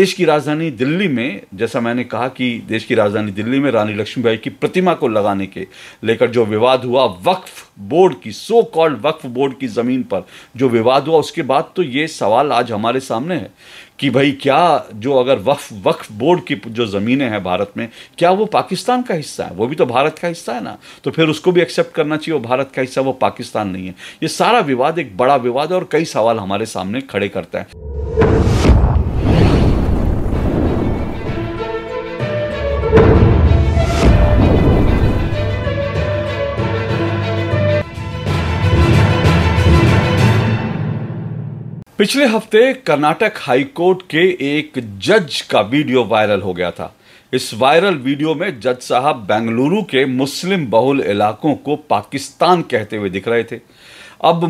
देश की राजधानी दिल्ली में, जैसा मैंने कहा कि देश की राजधानी दिल्ली में रानी लक्ष्मीबाई की प्रतिमा को लगाने के लेकर जो विवाद हुआ, वक्फ बोर्ड की, सो कॉल्ड वक्फ बोर्ड की जमीन पर जो विवाद हुआ, उसके बाद तो ये सवाल आज हमारे सामने है कि भाई क्या जो अगर वक्फ बोर्ड की जो ज़मीनें हैं भारत में, क्या वो पाकिस्तान का हिस्सा है? वो भी तो भारत का हिस्सा है ना, तो फिर उसको भी एक्सेप्ट करना चाहिए। वो भारत का हिस्सा, वो पाकिस्तान नहीं है। ये सारा विवाद एक बड़ा विवाद है और कई सवाल हमारे सामने खड़े करता है। पिछले हफ्ते कर्नाटक हाईकोर्ट के एक जज का वीडियो वायरल हो गया था। इस वायरल वीडियो में जज साहब बेंगलुरु के मुस्लिम बहुल इलाकों को पाकिस्तान कहते हुए दिख रहे थे। अब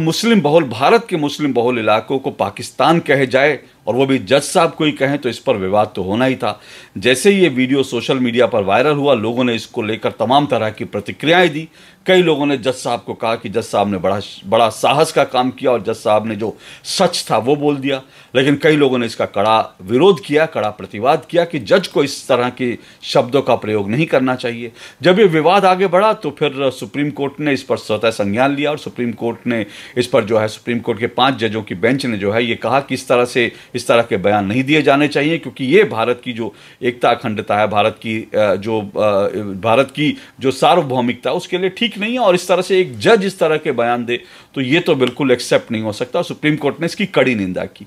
भारत के मुस्लिम बहुल इलाकों को पाकिस्तान कहे जाए और वो भी जज साहब को ही कहें तो इस पर विवाद तो होना ही था। जैसे ही ये वीडियो सोशल मीडिया पर वायरल हुआ, लोगों ने इसको लेकर तमाम तरह की प्रतिक्रियाएं दी। कई लोगों ने जज साहब को कहा कि जज साहब ने बड़ा साहस का काम किया और जज साहब ने जो सच था वो बोल दिया। लेकिन कई लोगों ने इसका कड़ा विरोध किया, कड़ा प्रतिवाद किया कि जज को इस तरह के शब्दों का प्रयोग नहीं करना चाहिए। जब ये विवाद आगे बढ़ा तो फिर सुप्रीम कोर्ट ने इस पर स्वतः संज्ञान लिया और सुप्रीम कोर्ट ने इस पर जो है, सुप्रीम कोर्ट के 5 जजों की बेंच ने जो है ये कहा कि इस तरह के बयान नहीं दिए जाने चाहिए, क्योंकि ये भारत की जो एकता अखंडता है, भारत की जो सार्वभौमिकता, उसके लिए ठीक नहीं है। और इस तरह से एक जज इस तरह के बयान दे तो ये तो बिल्कुल एक्सेप्ट नहीं हो सकता। सुप्रीम कोर्ट ने इसकी कड़ी निंदा की।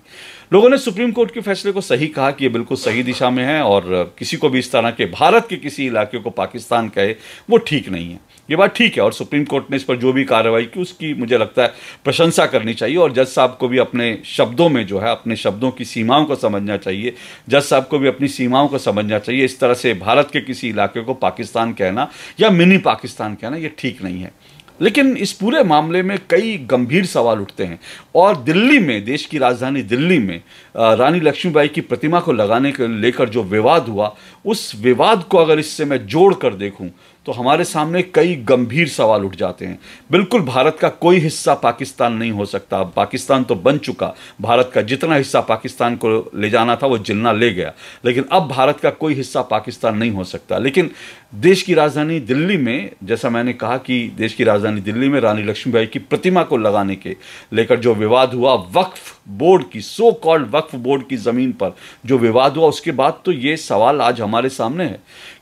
लोगों ने सुप्रीम कोर्ट के फैसले को सही कहा कि ये बिल्कुल सही दिशा में है और किसी को भी इस तरह के भारत के किसी इलाके को पाकिस्तान कहे वो ठीक नहीं है। ये बात ठीक है और सुप्रीम कोर्ट ने इस पर जो भी कार्रवाई की उसकी मुझे लगता है प्रशंसा करनी चाहिए और जज साहब को भी अपने शब्दों में जो है, अपने शब्दों की सीमाओं को समझना चाहिए। जज साहब को भी अपनी सीमाओं को समझना चाहिए। इस तरह से भारत के किसी इलाके को पाकिस्तान कहना या मिनी पाकिस्तान कहना ये ठीक नहीं है। लेकिन इस पूरे मामले में कई गंभीर सवाल उठते हैं और दिल्ली में, देश की राजधानी दिल्ली में रानी लक्ष्मीबाई की प्रतिमा को लगाने को लेकर जो विवाद हुआ, उस विवाद को अगर इससे मैं जोड़ कर देखूं तो हमारे सामने कई गंभीर सवाल उठ जाते हैं। बिल्कुल भारत का कोई हिस्सा पाकिस्तान नहीं हो सकता। पाकिस्तान तो बन चुका, भारत का जितना हिस्सा पाकिस्तान को ले जाना था वो जिन्ना ले गया, लेकिन अब भारत का कोई हिस्सा पाकिस्तान नहीं हो सकता। लेकिन देश की राजधानी दिल्ली में, जैसा मैंने कहा कि देश की राजधानी दिल्ली में रानी लक्ष्मीबाई की प्रतिमा को लगाने के लेकर जो विवाद हुआ, वक्फ बोर्ड की, सो कॉल्ड वक्फ बोर्ड की जमीन पर जो विवाद हुआ, उसके बाद तो ये सवाल आज हमारे सामने है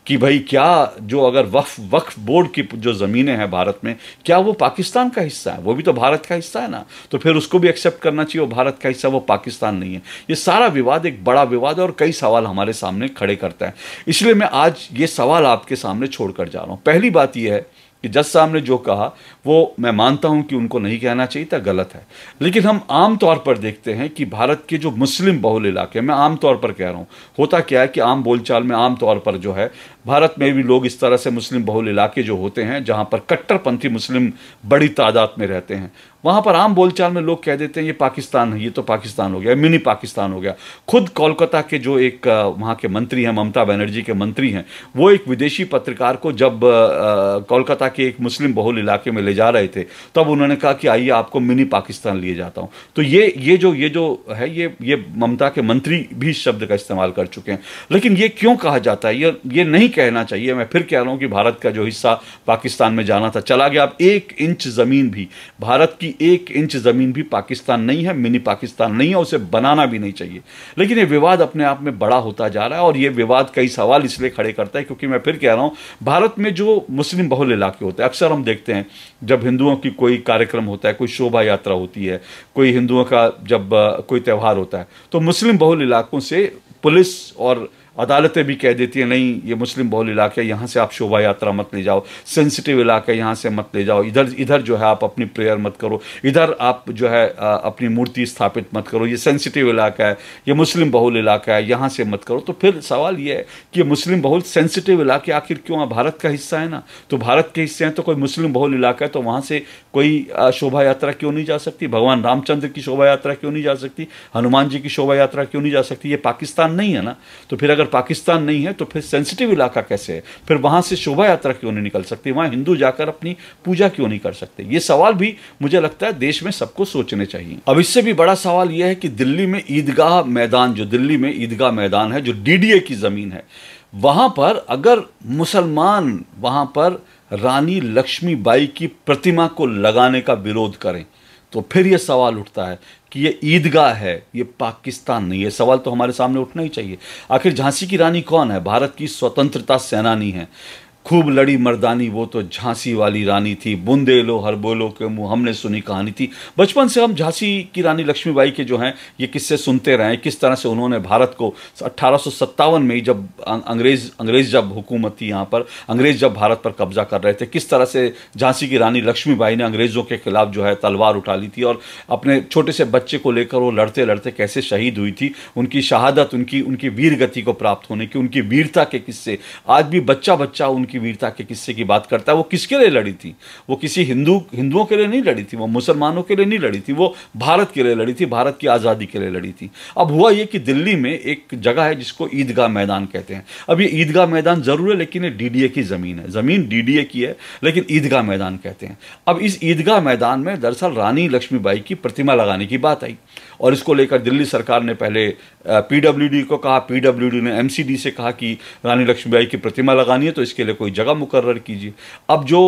कि भाई क्या जो अगर वक्फ बोर्ड की जो ज़मीनें हैं भारत में, क्या वो पाकिस्तान का हिस्सा है? वो भी तो भारत का हिस्सा है ना, तो फिर उसको भी एक्सेप्ट करना चाहिए। वो भारत का हिस्सा, वो पाकिस्तान नहीं है। ये सारा विवाद एक बड़ा विवाद है और कई सवाल हमारे सामने खड़े करता है। इसलिए मैं आज ये सवाल आपके सामने छोड़कर जा रहा हूँ। पहली बात यह है कि जज साहब ने जो कहा वो मैं मानता हूं कि उनको नहीं कहना चाहिए था, गलत है। लेकिन हम आम तौर पर देखते हैं कि भारत के जो मुस्लिम बहुल इलाके, मैं आम तौर पर कह रहा हूं, होता क्या है कि आम बोलचाल में आम तौर पर जो है, भारत में भी लोग इस तरह से मुस्लिम बहुल इलाके जो होते हैं जहां पर कट्टरपंथी मुस्लिम बड़ी तादाद में रहते हैं, वहां पर आम बोलचाल में लोग कह देते हैं ये पाकिस्तान है, ये तो पाकिस्तान हो गया, मिनी पाकिस्तान हो गया। खुद कोलकाता के जो एक वहां के मंत्री हैं, ममता बनर्जी के मंत्री हैं, वो एक विदेशी पत्रकार को जब कोलकाता के एक मुस्लिम बहुल इलाके में ले जा रहे थे, तब उन्होंने कहा कि आइए आपको मिनी पाकिस्तान लिए जाता हूं। तो ये जो है, ये ममता के मंत्री भी इस शब्द का इस्तेमाल कर चुके हैं। लेकिन ये क्यों कहा जाता है? ये नहीं कहना चाहिए। मैं फिर कह रहा हूं कि भारत का जो हिस्सा पाकिस्तान में जाना था चला गया। अब 1 इंच जमीन भी, भारत की 1 इंच जमीन भी पाकिस्तान नहीं है, मिनी पाकिस्तान नहीं है, उसे बनाना भी नहीं चाहिए। लेकिन ये विवाद अपने आप में बड़ा होता जा रहा है और ये विवाद कई सवाल इसलिए खड़े करता है क्योंकि मैं फिर कह रहा हूं, भारत में जो मुस्लिम बहुल इलाके होते हैं, अक्सर हम देखते हैं जब हिंदुओं की कोई कार्यक्रम होता है, कोई शोभा यात्रा होती है, कोई हिंदुओं का जब कोई त्यौहार होता है, तो मुस्लिम बहुल इलाकों से पुलिस और अदालतें भी कह देती हैं नहीं ये मुस्लिम बहुल इलाके, यहाँ से आप शोभा यात्रा मत ले जाओ, सेंसिटिव इलाका है यहाँ से मत ले जाओ, इधर जो है आप अपनी प्रेयर मत करो, इधर आप जो है अपनी मूर्ति स्थापित मत करो, ये सेंसिटिव इलाका है, ये मुस्लिम बहुल इलाका है, यहाँ से मत करो। तो फिर सवाल ये है कि ये मुस्लिम बहुल सेंसिटिव इलाके आखिर क्यों है? भारत का हिस्सा है ना, तो भारत के हिस्से हैं तो कोई मुस्लिम बहुल इलाका है तो वहाँ से कोई शोभा यात्रा क्यों नहीं जा सकती? भगवान रामचंद्र की शोभा यात्रा क्यों नहीं जा सकती? हनुमान जी की शोभा यात्रा क्यों नहीं जा सकती? ये पाकिस्तान नहीं है ना। तो फिर अगर अगर पाकिस्तान नहीं है तो फिर सेंसिटिव इलाका कैसे है, फिर वहां से शोभा यात्रा क्यों नहीं निकल सकती, वहां हिंदू जाकर अपनी पूजा क्यों नहीं कर सकते? ये सवाल भी मुझे लगता है देश में सबको सोचने चाहिए। अब इससे भी बड़ा सवाल यह है कि दिल्ली में ईदगाह मैदान, जो दिल्ली में ईदगाह मैदान है, जो डीडीए की जमीन है, वहां पर अगर मुसलमान वहां पर रानी लक्ष्मीबाई की प्रतिमा को लगाने का विरोध करें तो फिर यह सवाल उठता है कि ये ईदगाह है, ये पाकिस्तान नहीं है। सवाल तो हमारे सामने उठना ही चाहिए। आखिर झांसी की रानी कौन है? भारत की स्वतंत्रता सेनानी है, खूब लड़ी मर्दानी वो तो झांसी वाली रानी थी, बूंदेलो हर बोलो के मुंह हमने सुनी कहानी थी। बचपन से हम झांसी की रानी लक्ष्मीबाई के जो हैं ये किस्से सुनते रहे, किस तरह से उन्होंने भारत को 1857 में ही, जब अंग्रेज जब हुकूमत थी यहाँ पर, अंग्रेज जब भारत पर कब्जा कर रहे थे, किस तरह से झांसी की रानी लक्ष्मीबाई ने अंग्रेजों के खिलाफ जो है तलवार उठा ली थी और अपने छोटे से बच्चे को लेकर वो लड़ते लड़ते कैसे शहीद हुई थी। उनकी शहादत, उनकी वीर गति को प्राप्त होने की, उनकी वीरता के किस्से आज भी बच्चा बच्चा उनकी वीरता के किस्से की बात करता है। वो किसके लिए लड़ी थी? वो किसी हिंदुओं के लिए नहीं लड़ी थी, वो मुसलमानों के लिए नहीं लड़ी थी, वो भारत के लिए लड़ी थी, भारत की आज़ादी के लिए लड़ी थी। अब हुआ ये कि दिल्ली में एक जगह है जिसको ईदगाह मैदान कहते हैं। अब ये ईदगाह मैदान जरूर है लेकिन ये डीडीए की ज़मीन है, ज़मीन डीडीए की है लेकिन ईदगाह मैदान कहते हैं। अब इस ईदगाह मैदान में दरअसल रानी लक्ष्मीबाई की प्रतिमा लगाने की बात आई और इसको लेकर दिल्ली सरकार ने पहले पीडब्ल्यूडी को कहा, पीडब्ल्यूडी ने एमसीडी से कहा कि रानी लक्ष्मीबाई की प्रतिमा लगानी है तो इसके लिए कोई जगह मुकर्रर कीजिए। अब जो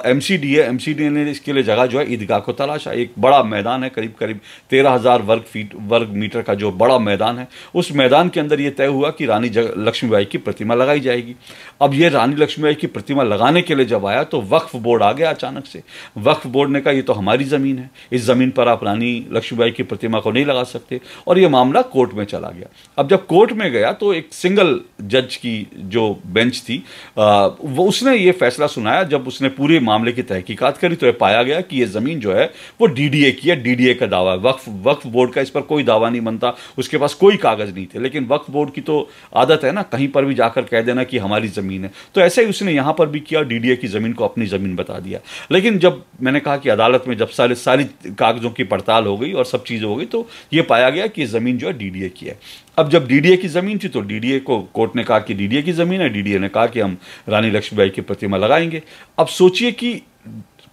एमसीडी है, एमसीडी ने इसके लिए जगह जो है ईदगाह को तलाशा। एक बड़ा मैदान है, करीब करीब 13,000 वर्ग मीटर का जो बड़ा मैदान है, उस मैदान के अंदर यह तय हुआ कि रानी लक्ष्मीबाई की प्रतिमा लगाई जाएगी। अब ये रानी लक्ष्मीबाई की प्रतिमा लगाने के लिए जब आया तो वक्फ बोर्ड आ गया अचानक से। वक्फ बोर्ड ने कहा ये तो हमारी ज़मीन है, इस ज़मीन पर आप रानी लक्ष्मीबाई की प्रतिमा को नहीं लगा सकते, और यह मामला कोर्ट में चला गया। अब जब कोर्ट में गया तो एक सिंगल जज की जो बेंच थी वो उसने ये फैसला सुनाया। जब उसने पूरे मामले की तहकीकात करी तो यह पाया गया कि यह ज़मीन जो है वो डीडीए की है, डीडीए का दावा है। वक्फ बोर्ड का इस पर कोई दावा नहीं बनता, उसके पास कोई कागज़ नहीं थे। लेकिन वक्फ बोर्ड की तो आदत है ना कहीं पर भी जाकर कह देना कि हमारी ज़मीन है, तो ऐसे ही उसने यहाँ पर भी किया, डीडीए की ज़मीन को अपनी ज़मीन बता दिया। लेकिन जब मैंने कहा कि अदालत में जब सारी कागज़ों की पड़ताल हो गई और सब चीज़ें हो गई तो ये पाया गया कि ये ज़मीन जो है डीडीए की है। अब जब डीडीए की ज़मीन थी तो डीडीए को कोर्ट ने कहा कि डीडीए की ज़मीन है, डीडीए ने कहा कि हम रानी लक्ष्मीबाई की प्रतिमा लगाएंगे। अब सोचिए कि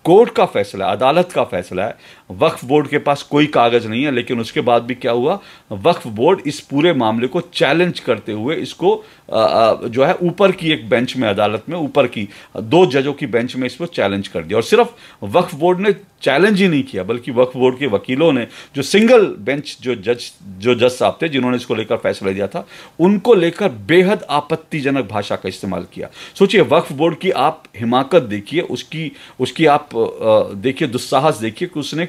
कोर्ट का फैसला, अदालत का फैसला है, वक्फ बोर्ड के पास कोई कागज़ नहीं है, लेकिन उसके बाद भी क्या हुआ, वक्फ बोर्ड इस पूरे मामले को चैलेंज करते हुए इसको जो है ऊपर की एक बेंच में, अदालत में ऊपर की 2 जजों की बेंच में इसको चैलेंज कर दिया। और सिर्फ वक्फ बोर्ड ने चैलेंज ही नहीं किया बल्कि वक्फ बोर्ड के वकीलों ने, जो सिंगल बेंच जो जज साहब थे जिन्होंने इसको लेकर फैसला दिया था, उनको लेकर बेहद आपत्तिजनक भाषा का इस्तेमाल किया। सोचिए वक्फ बोर्ड की आप हिमाकत देखिए, उसकी आप देखिए दुस्साहस देखिए कि उसने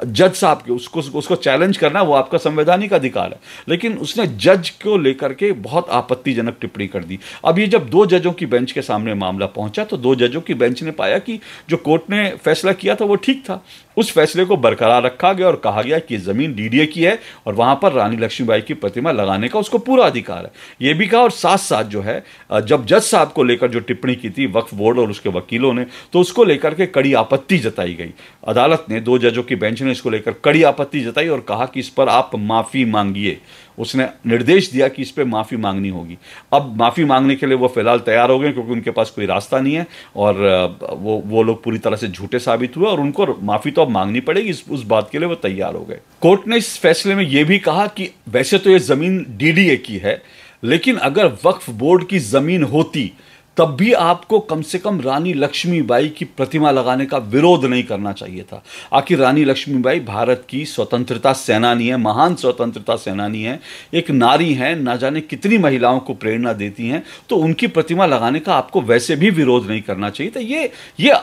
जज साहब के उसको चैलेंज करना वो आपका संवैधानिक अधिकार है, लेकिन उसने जज को लेकर के बहुत आपत्तिजनक टिप्पणी कर दी। अब ये जब 2 जजों की बेंच के सामने मामला पहुंचा तो 2 जजों की बेंच ने पाया कि जो कोर्ट ने फैसला किया था वो ठीक था। उस फैसले को बरकरार रखा गया और कहा गया कि ज़मीन डीडीए की है और वहां पर रानी लक्ष्मीबाई की प्रतिमा लगाने का उसको पूरा अधिकार है, ये भी कहा। और साथ साथ जो है जब जज साहब को लेकर जो टिप्पणी की थी वक्फ बोर्ड और उसके वकीलों ने, तो उसको लेकर के कड़ी आपत्ति जताई गई। अदालत ने 2 जजों की बेंच ने इसको लेकर कड़ी आपत्ति जताई और कहा कि इस पर आप माफ़ी मांगिए। उसने निर्देश दिया कि इस पर माफ़ी मांगनी होगी। अब माफ़ी मांगने के लिए वो फिलहाल तैयार हो गए क्योंकि उनके पास कोई रास्ता नहीं है और वो लोग पूरी तरह से झूठे साबित हुए और उनको माफ़ी तो अब मांगनी पड़ेगी, उस बात के लिए वो तैयार हो गए। कोर्ट ने इस फैसले में यह भी कहा कि वैसे तो ये ज़मीन डीडीए की है, लेकिन अगर वक्फ बोर्ड की ज़मीन होती तब भी आपको कम से कम रानी लक्ष्मीबाई की प्रतिमा लगाने का विरोध नहीं करना चाहिए था। आखिर रानी लक्ष्मीबाई भारत की स्वतंत्रता सेनानी है, महान स्वतंत्रता सेनानी है, एक नारी है, ना जाने कितनी महिलाओं को प्रेरणा देती हैं, तो उनकी प्रतिमा लगाने का आपको वैसे भी विरोध नहीं करना चाहिए था।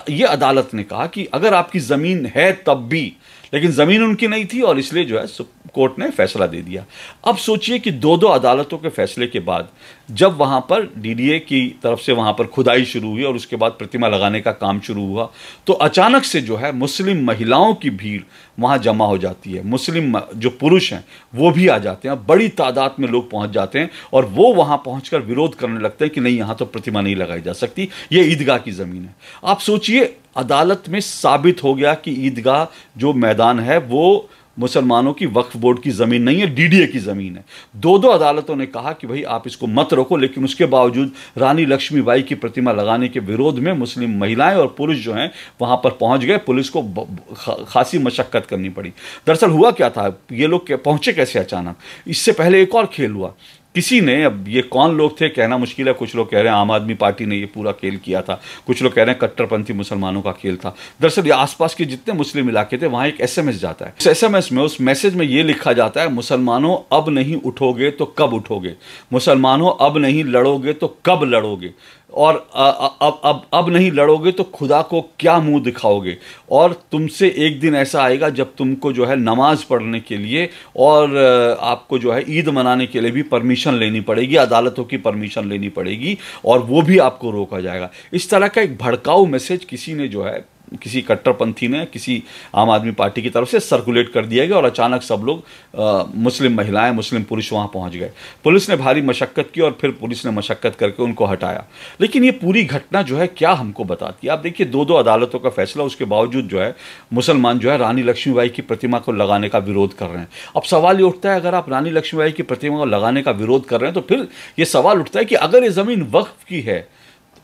ये अदालत ने कहा कि अगर आपकी ज़मीन है तब भी, लेकिन ज़मीन उनकी नहीं थी और इसलिए जो है कोर्ट ने फैसला दे दिया। अब सोचिए कि 2 अदालतों के फैसले के बाद जब वहाँ पर डीडीए की तरफ से वहाँ पर खुदाई शुरू हुई और उसके बाद प्रतिमा लगाने का काम शुरू हुआ तो अचानक से जो है मुस्लिम महिलाओं की भीड़ वहाँ जमा हो जाती है। मुस्लिम जो पुरुष हैं वो भी आ जाते हैं, बड़ी तादाद में लोग पहुँच जाते हैं और वो वहाँ पहुँचकर विरोध करने लगते हैं कि नहीं, यहाँ तो प्रतिमा नहीं लगाई जा सकती, ये ईदगाह की ज़मीन है। आप सोचिए अदालत में साबित हो गया कि ईदगाह जो मैदान है वो मुसलमानों की वक्फ बोर्ड की ज़मीन नहीं है, डीडीए की ज़मीन है। दो अदालतों ने कहा कि भाई आप इसको मत रोको, लेकिन उसके बावजूद रानी लक्ष्मीबाई की प्रतिमा लगाने के विरोध में मुस्लिम महिलाएं और पुरुष जो हैं वहां पर पहुंच गए। पुलिस को खासी मशक्कत करनी पड़ी। दरअसल हुआ क्या था, ये लोग पहुंचे कैसे अचानक? इससे पहले एक और खेल हुआ। किसी ने, अब ये कौन लोग थे कहना मुश्किल है, कुछ लोग कह रहे हैं आम आदमी पार्टी ने ये पूरा खेल किया था, कुछ लोग कह रहे हैं कट्टरपंथी मुसलमानों का खेल था। दरअसल ये आसपास के जितने मुस्लिम इलाके थे वहाँ एक एसएमएस जाता है। उस एसएमएस में, उस मैसेज में ये लिखा जाता है, मुसलमानों अब नहीं उठोगे तो कब उठोगे, मुसलमानों अब नहीं लड़ोगे तो कब लड़ोगे, और अब नहीं लड़ोगे तो खुदा को क्या मुंह दिखाओगे, और तुमसे एक दिन ऐसा आएगा जब तुमको जो है नमाज पढ़ने के लिए और आपको जो है ईद मनाने के लिए भी परमिशन लेनी पड़ेगी, अदालतों की परमिशन लेनी पड़ेगी, और वो भी आपको रोका जाएगा। इस तरह का एक भड़काऊ मैसेज किसी ने जो है, किसी कट्टरपंथी ने, किसी आम आदमी पार्टी की तरफ से सर्कुलेट कर दिया गया, और अचानक सब लोग मुस्लिम महिलाएं, मुस्लिम पुरुष वहां पहुंच गए। पुलिस ने भारी मशक्कत की और फिर पुलिस ने मशक्कत करके उनको हटाया। लेकिन ये पूरी घटना जो है क्या हमको बताती है? आप देखिए, दो अदालतों का फैसला, उसके बावजूद जो है मुसलमान जो है रानी लक्ष्मीबाई की प्रतिमा को लगाने का विरोध कर रहे हैं। अब सवाल ये उठता है, अगर आप रानी लक्ष्मीबाई की प्रतिमा को लगाने का विरोध कर रहे हैं तो फिर ये सवाल उठता है कि अगर ये ज़मीन वक्फ की है,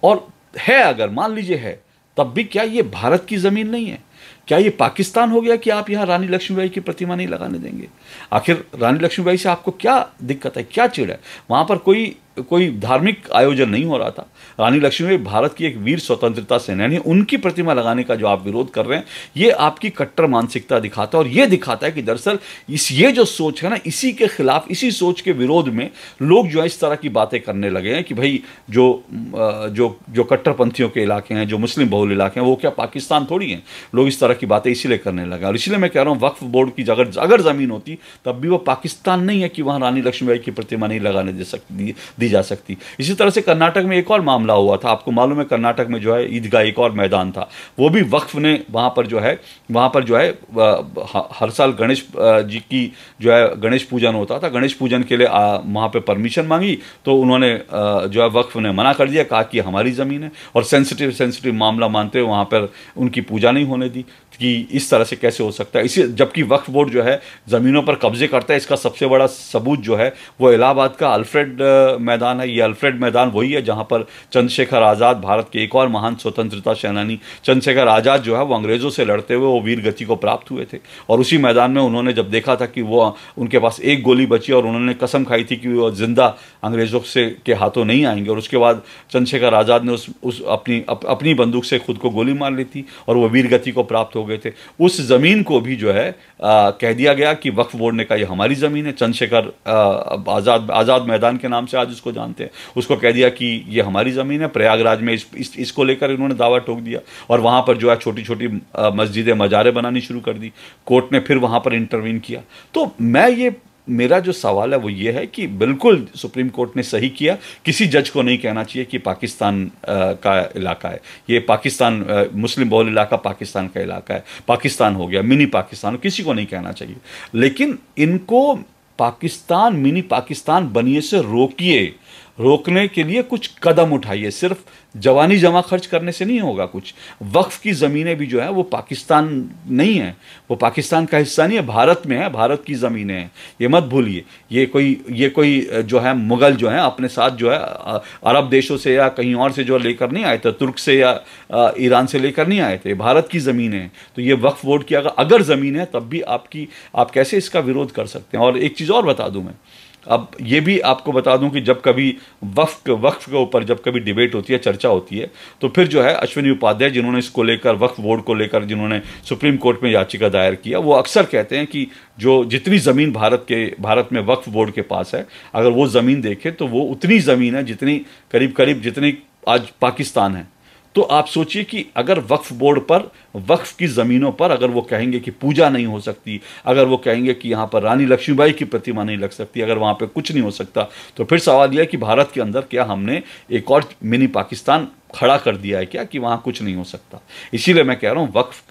और है, अगर मान लीजिए है, तब भी क्या ये भारत की ज़मीन नहीं है? क्या ये पाकिस्तान हो गया कि आप यहाँ रानी लक्ष्मीबाई की प्रतिमा नहीं लगाने देंगे? आखिर रानी लक्ष्मीबाई से आपको क्या दिक्कत है, क्या चिढ़ है? वहाँ पर कोई धार्मिक आयोजन नहीं हो रहा था। रानी लक्ष्मीबाई भारत की एक वीर स्वतंत्रता सेनानी, उनकी प्रतिमा लगाने का जो आप विरोध कर रहे हैं, ये आपकी कट्टर मानसिकता दिखाता है, और ये दिखाता है कि दरअसल ये जो सोच है ना, इसी के खिलाफ, इसी सोच के विरोध में लोग जो है इस तरह की बातें करने लगे हैं कि भाई जो कट्टरपंथियों के इलाके हैं, जो मुस्लिम बहुल इलाके हैं, वो क्या पाकिस्तान थोड़ी हैं? लोग इस तरह की बातें इसीलिए करने लगे। और इसलिए मैं कह रहा हूँ, वक्फ बोर्ड की अगर ज़मीन होती तब भी वो पाकिस्तान नहीं है कि वहाँ रानी लक्ष्मीबाई की प्रतिमा नहीं लगाने दी जा सकती। इसी तरह से कर्नाटक में एक और मामला हुआ था। आपको मालूम है, कर्नाटक में जो है ईदगाह एक और मैदान था, वो भी वक्फ ने वहाँ पर जो है हर साल गणेश जी की जो है गणेश पूजन होता था। गणेश पूजन के लिए वहाँ पे परमिशन मांगी, तो उन्होंने जो है वक्फ ने मना कर दिया, कहा कि हमारी ज़मीन है, और सेंसिटिव मामला मानते हुए वहाँ पर उनकी पूजा नहीं होने दी। कि इस तरह से कैसे हो सकता है? इसी जबकि वक्फ बोर्ड जो है ज़मीनों पर कब्जे करता है, इसका सबसे बड़ा सबूत जो है वो इलाहाबाद का अल्फ्रेड मैदान है। ये अल्फ्रेड मैदान वही है जहाँ पर चंद्रशेखर आज़ाद, भारत के एक और महान स्वतंत्रता सेनानी चंद्रशेखर आज़ाद जो है वो अंग्रेज़ों से लड़ते हुए वो वीर गति को प्राप्त हुए थे। और उसी मैदान में उन्होंने जब देखा था कि वो उनके पास एक गोली बची, और उन्होंने कसम खाई थी कि वो जिंदा अंग्रेज़ों के हाथों नहीं आएंगे, और उसके बाद चंद्रशेखर आज़ाद ने उस अपनी बंदूक से खुद को गोली मार ली थी, और वो वीर गति को प्राप्त हो गए थे। उस ज़मीन को भी जो है कह दिया गया कि वक्फ बोर्ड ने कहा ये हमारी ज़मीन है। चंद्रशेखर आज़ाद मैदान के नाम से आज उसको जानते हैं, उसको कह दिया कि ये हमारी ज़मीन है। प्रयागराज में इसको लेकर इन्होंने दावा ठोक दिया, और वहाँ पर जो है छोटी छोटी मस्जिदें, मज़ारें बनानी शुरू कर दी। कोर्ट ने फिर वहाँ पर इंटरवीन किया। तो मेरा जो सवाल है वो ये है कि बिल्कुल सुप्रीम कोर्ट ने सही किया। किसी जज को नहीं कहना चाहिए कि पाकिस्तान का इलाका है, ये पाकिस्तान मुस्लिम बहुल इलाका पाकिस्तान का इलाका है, पाकिस्तान हो गया, मिनी पाकिस्तान, किसी को नहीं कहना चाहिए। लेकिन इनको पाकिस्तान, मिनी पाकिस्तान बनने से रोकने के लिए कुछ कदम उठाइए। सिर्फ जवानी जमा खर्च करने से नहीं होगा कुछ। वक्फ की ज़मीनें भी जो है वो पाकिस्तान नहीं है, वो पाकिस्तान का हिस्सा नहीं है, भारत में है, भारत की ज़मीनें हैं, ये मत भूलिए। ये कोई जो है मुग़ल जो है अपने साथ जो है अरब देशों से या कहीं और से जो लेकर नहीं आए थे, तुर्क से या ईरान से लेकर नहीं आए थे, भारत की ज़मीनें हैं। तो ये वक्फ बोर्ड की अगर ज़मीन है तब भी आप कैसे इसका विरोध कर सकते हैं? और एक चीज़ और बता दूं मैं, अब ये भी आपको बता दूं कि जब कभी वक्फ के ऊपर जब कभी डिबेट होती है, चर्चा होती है, तो फिर जो है अश्विनी उपाध्याय, जिन्होंने इसको लेकर वक्फ बोर्ड को लेकर जिन्होंने सुप्रीम कोर्ट में याचिका दायर किया, वो अक्सर कहते हैं कि जितनी ज़मीन भारत में वक्फ बोर्ड के पास है, अगर वो ज़मीन देखें तो वो उतनी ज़मीन है जितनी करीब जितनी आज पाकिस्तान है। तो आप सोचिए कि अगर वक्फ बोर्ड पर, वक्फ की ज़मीनों पर अगर वो कहेंगे कि पूजा नहीं हो सकती, अगर वो कहेंगे कि यहाँ पर रानी लक्ष्मीबाई की प्रतिमा नहीं लग सकती, अगर वहाँ पे कुछ नहीं हो सकता, तो फिर सवाल यह है कि भारत के अंदर क्या हमने एक और मिनी पाकिस्तान खड़ा कर दिया है क्या, कि वहाँ कुछ नहीं हो सकता? इसीलिए मैं कह रहा हूँ वक्फ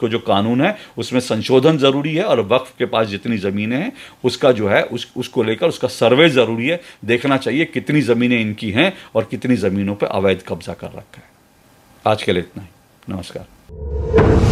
को जो कानून है उसमें संशोधन ज़रूरी है, और वक्फ के पास जितनी ज़मीनें हैं उसका जो है उसको लेकर उसका सर्वे ज़रूरी है। देखना चाहिए कितनी ज़मीनें इनकी हैं और कितनी ज़मीनों पर अवैध कब्जा कर रखा है। आज के लिए इतना ही। नमस्कार।